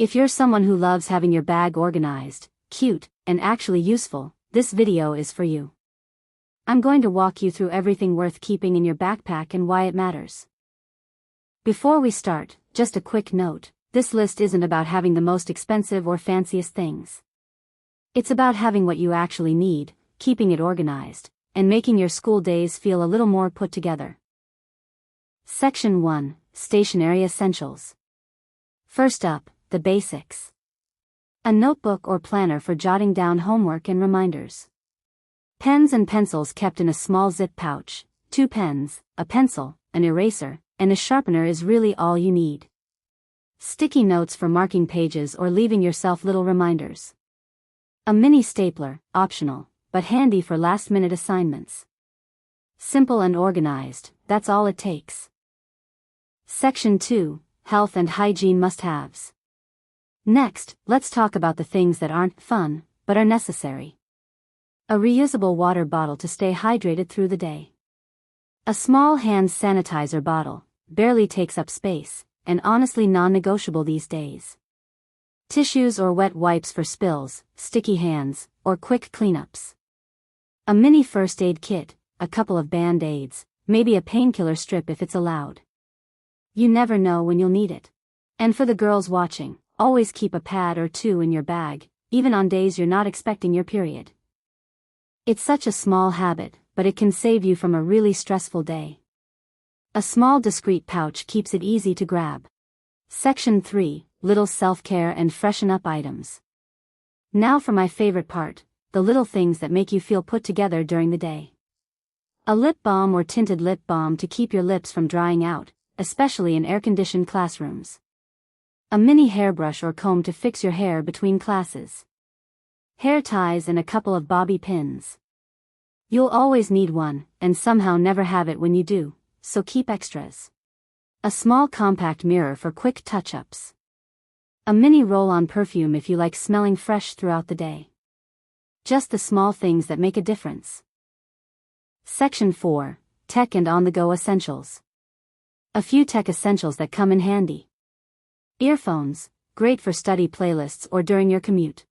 If you're someone who loves having your bag organized, cute, and actually useful, this video is for you. I'm going to walk you through everything worth keeping in your backpack and why it matters. Before we start, just a quick note, this list isn't about having the most expensive or fanciest things. It's about having what you actually need, keeping it organized, and making your school days feel a little more put together. Section 1, Stationery Essentials. First up, the basics. A notebook or planner for jotting down homework and reminders. Pens and pencils kept in a small zip pouch, 2 pens, a pencil, an eraser, and a sharpener is really all you need. Sticky notes for marking pages or leaving yourself little reminders. A mini stapler, optional, but handy for last-minute assignments. Simple and organized, that's all it takes. Section 2, Health and Hygiene Must-Haves. Next, let's talk about the things that aren't fun, but are necessary. A reusable water bottle to stay hydrated through the day. A small hand sanitizer bottle, barely takes up space, and honestly non-negotiable these days. Tissues or wet wipes for spills, sticky hands, or quick cleanups. A mini first aid kit, a couple of band-aids, maybe a painkiller strip if it's allowed. You never know when you'll need it. And for the girls watching, always keep a pad or 2 in your bag, even on days you're not expecting your period. It's such a small habit, but it can save you from a really stressful day. A small discreet pouch keeps it easy to grab. Section 3, Little Self-Care and Freshen Up Items. Now for my favorite part, the little things that make you feel put together during the day. A lip balm or tinted lip balm to keep your lips from drying out, especially in air-conditioned classrooms. A mini hairbrush or comb to fix your hair between classes. Hair ties and a couple of bobby pins. You'll always need one, and somehow never have it when you do, so keep extras. A small compact mirror for quick touch-ups. A mini roll-on perfume if you like smelling fresh throughout the day. Just the small things that make a difference. Section 4, Tech and On-the-Go Essentials. A few tech essentials that come in handy. Earphones, great for study playlists or during your commute.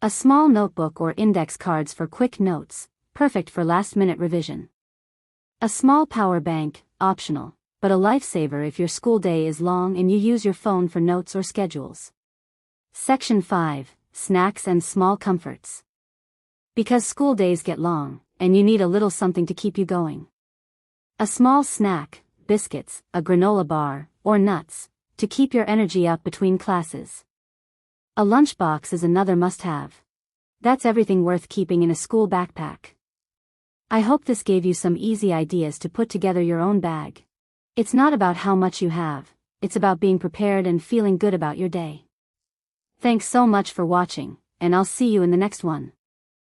A small notebook or index cards for quick notes, perfect for last-minute revision. A small power bank, optional, but a lifesaver if your school day is long and you use your phone for notes or schedules. Section 5, Snacks and Small Comforts. Because school days get long, and you need a little something to keep you going. A small snack, biscuits, a granola bar, or nuts, to keep your energy up between classes. A lunchbox is another must-have. That's everything worth keeping in a school backpack. I hope this gave you some easy ideas to put together your own bag. It's not about how much you have, it's about being prepared and feeling good about your day. Thanks so much for watching, and I'll see you in the next one.